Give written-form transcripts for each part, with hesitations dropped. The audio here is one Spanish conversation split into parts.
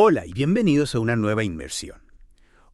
Hola y bienvenidos a una nueva inmersión.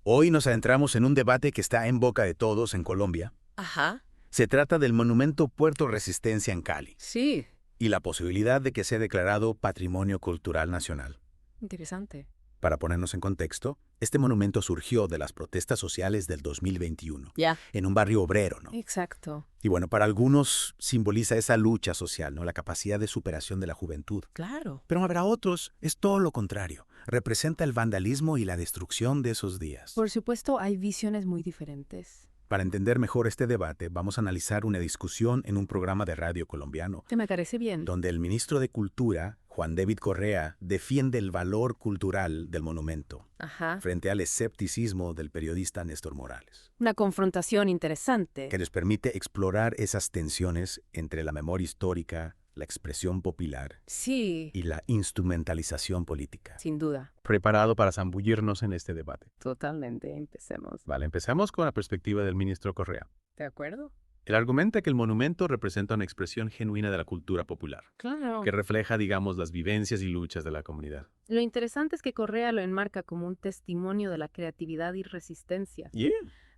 Hoy nos adentramos en un debate que está en boca de todos en Colombia. Ajá, Se trata del monumento Puerto Resistencia en Cali sí, y la posibilidad de que sea declarado Patrimonio Cultural Nacional. interesante. Para ponernos en contexto, este monumento surgió de las protestas sociales del 2021, Ya, en un barrio obrero, ¿no? exacto, Y bueno, para algunos simboliza esa lucha social, ¿no? La capacidad de superación de la juventud. claro. Pero para otros es todo lo contrario. Representa el vandalismo y la destrucción de esos días. Por supuesto, hay visiones muy diferentes. Para entender mejor este debate, vamos a analizar una discusión en un programa de radio colombiano, Que me parece bien. donde el ministro de Cultura, Juan David Correa, defiende el valor cultural del monumento, Ajá, frente al escepticismo del periodista Néstor Morales, una confrontación interesante. que les permite explorar esas tensiones entre la memoria histórica, la expresión popular Sí, y la instrumentalización política. sin duda. Preparado para zambullirnos en este debate. Totalmente, empecemos. Vale, empezamos con la perspectiva del ministro Correa. ¿De acuerdo? Él argumenta que el monumento representa una expresión genuina de la cultura popular, Claro. que refleja, digamos, las vivencias y luchas de la comunidad. Lo interesante es que Correa lo enmarca como un testimonio de la creatividad y resistencia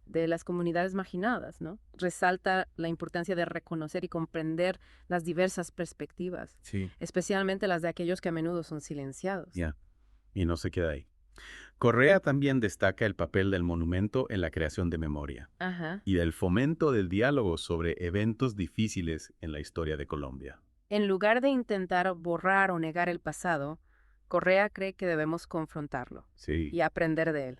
de las comunidades marginadas, ¿no? Resalta la importancia de reconocer y comprender las diversas perspectivas, Sí. especialmente las de aquellos que a menudo son silenciados. Y no se queda ahí. Correa también destaca el papel del monumento en la creación de memoria Ajá. y del fomento del diálogo sobre eventos difíciles en la historia de Colombia. En lugar de intentar borrar o negar el pasado, Correa cree que debemos confrontarlo Sí. y aprender de él.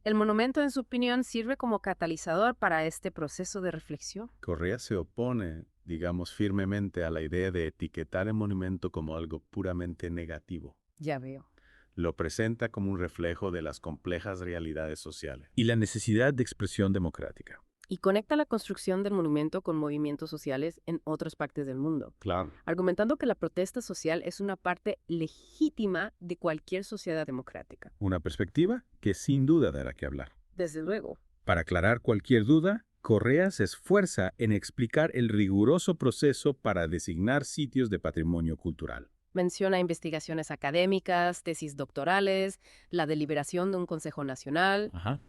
El monumento, en su opinión, sirve como catalizador para este proceso de reflexión. Correa se opone, digamos, firmemente a la idea de etiquetar el monumento como algo puramente negativo. Ya veo. Lo presenta como un reflejo de las complejas realidades sociales. Y la necesidad de expresión democrática. Y conecta la construcción del monumento con movimientos sociales en otras partes del mundo, Claro. argumentando que la protesta social es una parte legítima de cualquier sociedad democrática. Una perspectiva que sin duda dará que hablar. Desde luego. Para aclarar cualquier duda, Correa se esfuerza en explicar el riguroso proceso para designar sitios de patrimonio cultural. Menciona investigaciones académicas, tesis doctorales, la deliberación de un Consejo Nacional. Ajá.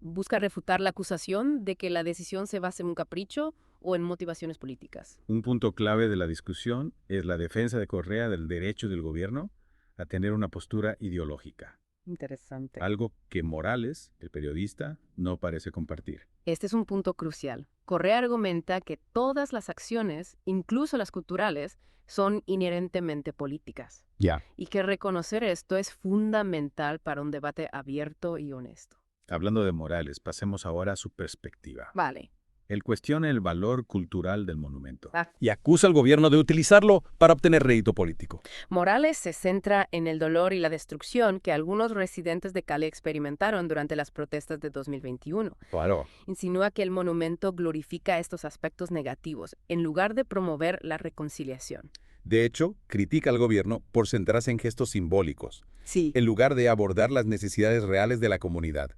Busca refutar la acusación de que la decisión se basa en un capricho o en motivaciones políticas. Un punto clave de la discusión es la defensa de Correa del derecho del gobierno a tener una postura ideológica, Interesante. algo que Morales, el periodista, no parece compartir. Este es un punto crucial. Correa argumenta que todas las acciones, incluso las culturales, son inherentemente políticas Ya. y que reconocer esto es fundamental para un debate abierto y honesto. Hablando de Morales, pasemos ahora a su perspectiva. Vale. Él cuestiona el valor cultural del monumento. Y acusa al gobierno de utilizarlo para obtener rédito político. Morales se centra en el dolor y la destrucción que algunos residentes de Cali experimentaron durante las protestas de 2021. Claro. Insinúa que el monumento glorifica estos aspectos negativos en lugar de promover la reconciliación. De hecho, critica al gobierno por centrarse en gestos simbólicos, Sí. en lugar de abordar las necesidades reales de la comunidad.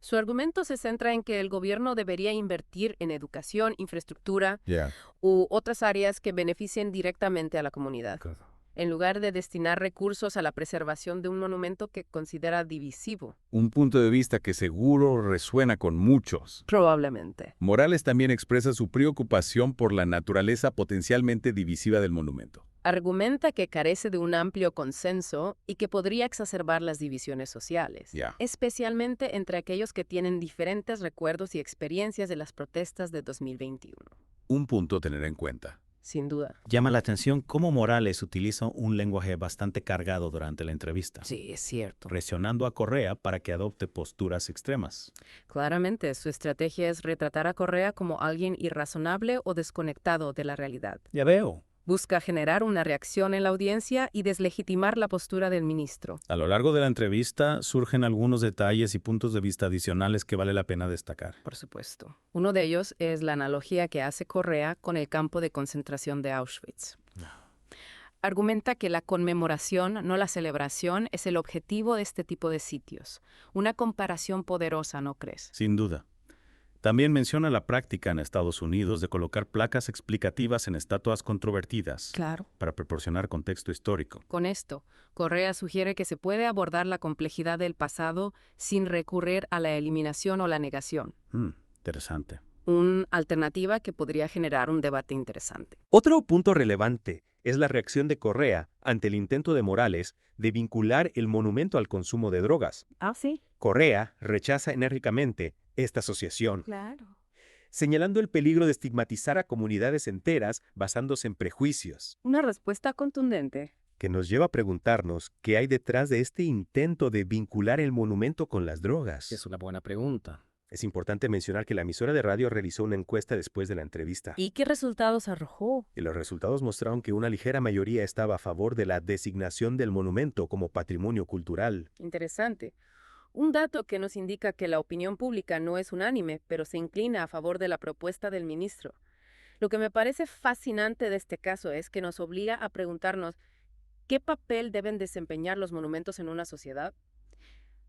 Su argumento se centra en que el gobierno debería invertir en educación, infraestructura u otras áreas que beneficien directamente a la comunidad, en lugar de destinar recursos a la preservación de un monumento que considera divisivo. Un punto de vista que seguro resuena con muchos. Probablemente. Morales también expresa su preocupación por la naturaleza potencialmente divisiva del monumento. Argumenta que carece de un amplio consenso y que podría exacerbar las divisiones sociales, especialmente entre aquellos que tienen diferentes recuerdos y experiencias de las protestas de 2021. Un punto a tener en cuenta. Sin duda. Llama la atención cómo Morales utiliza un lenguaje bastante cargado durante la entrevista, Sí, es cierto. presionando a Correa para que adopte posturas extremas. Claramente, su estrategia es retratar a Correa como alguien irrazonable o desconectado de la realidad. Ya veo. Busca generar una reacción en la audiencia y deslegitimar la postura del ministro. A lo largo de la entrevista surgen algunos detalles y puntos de vista adicionales que vale la pena destacar. Por supuesto. Uno de ellos es la analogía que hace Correa con el campo de concentración de Auschwitz. Argumenta que la conmemoración, no la celebración, es el objetivo de este tipo de sitios. Una comparación poderosa, ¿no crees? Sin duda. También menciona la práctica en Estados Unidos de colocar placas explicativas en estatuas controvertidas. Claro. Para proporcionar contexto histórico. Con esto, Correa sugiere que se puede abordar la complejidad del pasado sin recurrir a la eliminación o la negación. Interesante. Una alternativa que podría generar un debate interesante. Otro punto relevante es la reacción de Correa ante el intento de Morales de vincular el monumento al consumo de drogas. Ah, sí. Correa rechaza enérgicamente esta asociación, Claro. señalando el peligro de estigmatizar a comunidades enteras basándose en prejuicios, Una respuesta contundente. que nos lleva a preguntarnos qué hay detrás de este intento de vincular el monumento con las drogas. Es una buena pregunta. Es importante mencionar que la emisora de radio realizó una encuesta después de la entrevista. ¿Y qué resultados arrojó? Y los resultados mostraron que una ligera mayoría estaba a favor de la designación del monumento como patrimonio cultural. Interesante. Un dato que nos indica que la opinión pública no es unánime, pero se inclina a favor de la propuesta del ministro. Lo que me parece fascinante de este caso es que nos obliga a preguntarnos ¿qué papel deben desempeñar los monumentos en una sociedad?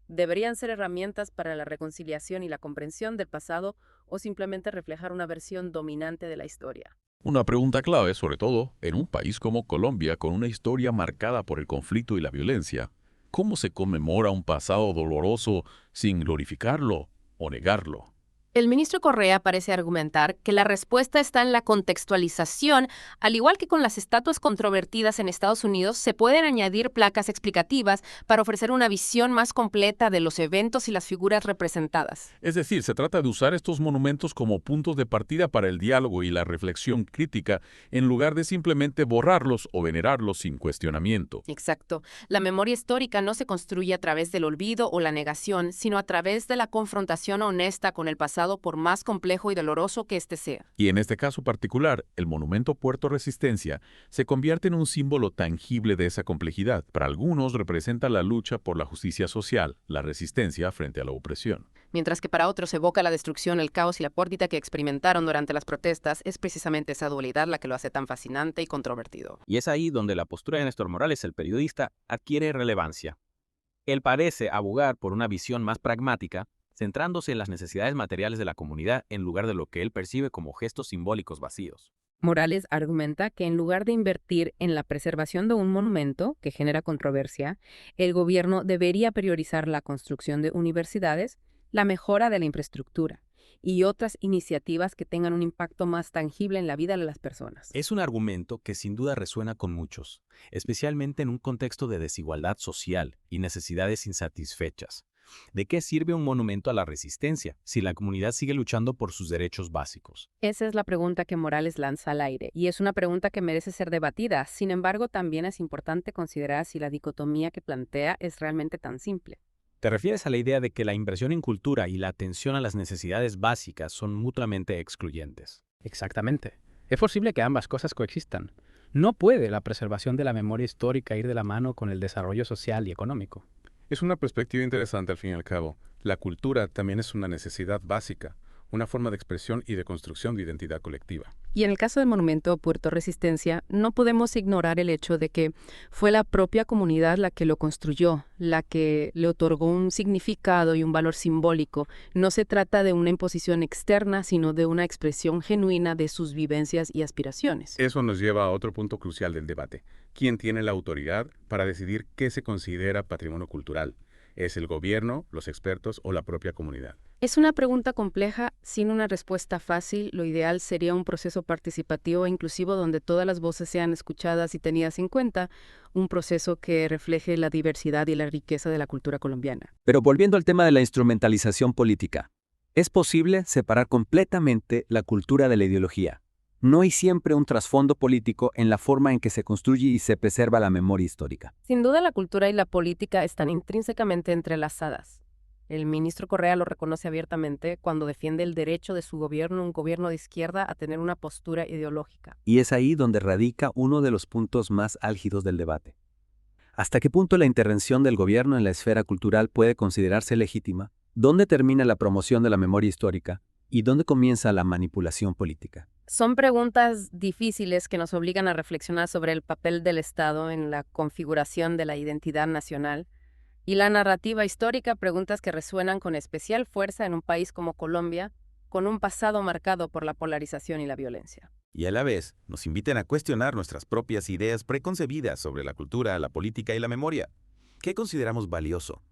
¿Deberían ser herramientas para la reconciliación y la comprensión del pasado o simplemente reflejar una versión dominante de la historia? Una pregunta clave, sobre todo, en un país como Colombia, con una historia marcada por el conflicto y la violencia. ¿Cómo se conmemora un pasado doloroso sin glorificarlo o negarlo? El ministro Correa parece argumentar que la respuesta está en la contextualización. Al igual que con las estatuas controvertidas en Estados Unidos, se pueden añadir placas explicativas para ofrecer una visión más completa de los eventos y las figuras representadas. Es decir, se trata de usar estos monumentos como puntos de partida para el diálogo y la reflexión crítica, en lugar de simplemente borrarlos o venerarlos sin cuestionamiento. Exacto. La memoria histórica no se construye a través del olvido o la negación, sino a través de la confrontación honesta con el pasado, por más complejo y doloroso que éste sea. Y en este caso particular, el monumento Puerto Resistencia se convierte en un símbolo tangible de esa complejidad. Para algunos representa la lucha por la justicia social, la resistencia frente a la opresión. Mientras que para otros evoca la destrucción, el caos y la pérdida que experimentaron durante las protestas, es precisamente esa dualidad la que lo hace tan fascinante y controvertido. Y es ahí donde la postura de Néstor Morales, el periodista, adquiere relevancia. Él parece abogar por una visión más pragmática, centrándose en las necesidades materiales de la comunidad en lugar de lo que él percibe como gestos simbólicos vacíos. Morales argumenta que en lugar de invertir en la preservación de un monumento, que genera controversia, el gobierno debería priorizar la construcción de universidades, la mejora de la infraestructura y otras iniciativas que tengan un impacto más tangible en la vida de las personas. Es un argumento que sin duda resuena con muchos, especialmente en un contexto de desigualdad social y necesidades insatisfechas. ¿De qué sirve un monumento a la resistencia si la comunidad sigue luchando por sus derechos básicos? Esa es la pregunta que Morales lanza al aire, y es una pregunta que merece ser debatida. Sin embargo, también es importante considerar si la dicotomía que plantea es realmente tan simple. ¿Te refieres a la idea de que la inversión en cultura y la atención a las necesidades básicas son mutuamente excluyentes? Exactamente. Es posible que ambas cosas coexistan. No puede la preservación de la memoria histórica ir de la mano con el desarrollo social y económico. Es una perspectiva interesante al fin y al cabo. La cultura también es una necesidad básica, una forma de expresión y de construcción de identidad colectiva. Y en el caso del monumento Puerto Resistencia, no podemos ignorar el hecho de que fue la propia comunidad la que lo construyó, la que le otorgó un significado y un valor simbólico. No se trata de una imposición externa, sino de una expresión genuina de sus vivencias y aspiraciones. Eso nos lleva a otro punto crucial del debate. ¿Quién tiene la autoridad para decidir qué se considera patrimonio cultural? ¿Es el gobierno, los expertos o la propia comunidad? Es una pregunta compleja, sin una respuesta fácil. Lo ideal sería un proceso participativo e inclusivo donde todas las voces sean escuchadas y tenidas en cuenta, un proceso que refleje la diversidad y la riqueza de la cultura colombiana. Pero volviendo al tema de la instrumentalización política, es posible separar completamente la cultura de la ideología. No hay siempre un trasfondo político en la forma en que se construye y se preserva la memoria histórica. Sin duda, la cultura y la política están intrínsecamente entrelazadas. El ministro Correa lo reconoce abiertamente cuando defiende el derecho de su gobierno, un gobierno de izquierda, a tener una postura ideológica. Y es ahí donde radica uno de los puntos más álgidos del debate. ¿Hasta qué punto la intervención del gobierno en la esfera cultural puede considerarse legítima? ¿Dónde termina la promoción de la memoria histórica? ¿Y dónde comienza la manipulación política? Son preguntas difíciles que nos obligan a reflexionar sobre el papel del Estado en la configuración de la identidad nacional y la narrativa histórica, preguntas que resuenan con especial fuerza en un país como Colombia, con un pasado marcado por la polarización y la violencia. Y a la vez, nos inviten a cuestionar nuestras propias ideas preconcebidas sobre la cultura, la política y la memoria. ¿Qué consideramos valioso?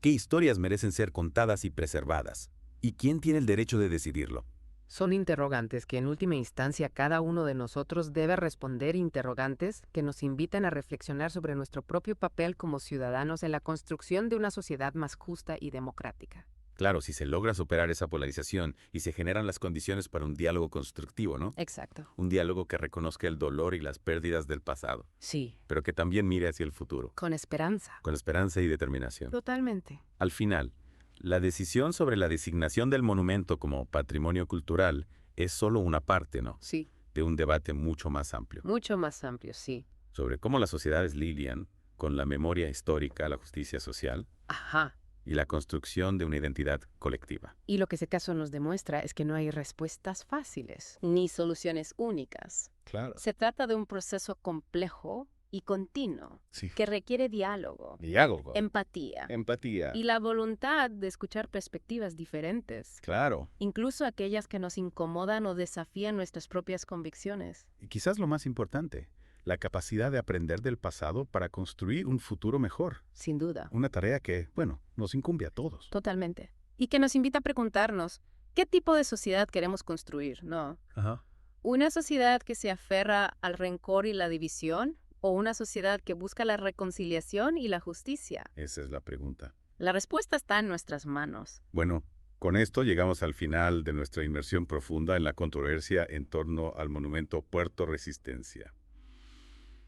¿Qué historias merecen ser contadas y preservadas? ¿Y quién tiene el derecho de decidirlo? Son interrogantes que en última instancia cada uno de nosotros debe responder, interrogantes que nos invitan a reflexionar sobre nuestro propio papel como ciudadanos en la construcción de una sociedad más justa y democrática. Claro, si se logra superar esa polarización y se generan las condiciones para un diálogo constructivo, ¿no? Exacto. Un diálogo que reconozca el dolor y las pérdidas del pasado, Sí. pero que también mire hacia el futuro. Con esperanza. Con esperanza y determinación. Totalmente. Al final, la decisión sobre la designación del monumento como patrimonio cultural es solo una parte, ¿no? Sí. De un debate mucho más amplio. Mucho más amplio, sí. Sobre cómo las sociedades lidian con la memoria histórica, la justicia social. Ajá. Y la construcción de una identidad colectiva. Y lo que ese caso nos demuestra es que no hay respuestas fáciles. Ni soluciones únicas. Claro. Se trata de un proceso complejo y continuo, Sí. que requiere diálogo, Diálogo. empatía Empatía. y la voluntad de escuchar perspectivas diferentes, Claro. incluso aquellas que nos incomodan o desafían nuestras propias convicciones. Y quizás lo más importante, la capacidad de aprender del pasado para construir un futuro mejor. Sin duda. Una tarea que, bueno, nos incumbe a todos. Totalmente. Y que nos invita a preguntarnos, ¿qué tipo de sociedad queremos construir? ¿No? Ajá. ¿Una sociedad que se aferra al rencor y la división? ¿O una sociedad que busca la reconciliación y la justicia? Esa es la pregunta. La respuesta está en nuestras manos. Bueno, con esto llegamos al final de nuestra inmersión profunda en la controversia en torno al monumento Puerto Resistencia.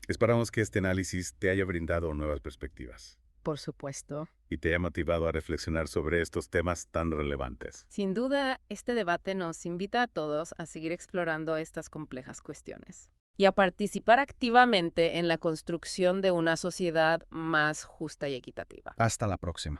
Esperamos que este análisis te haya brindado nuevas perspectivas Por supuesto. y te haya motivado a reflexionar sobre estos temas tan relevantes. Sin duda, este debate nos invita a todos a seguir explorando estas complejas cuestiones y a participar activamente en la construcción de una sociedad más justa y equitativa. Hasta la próxima.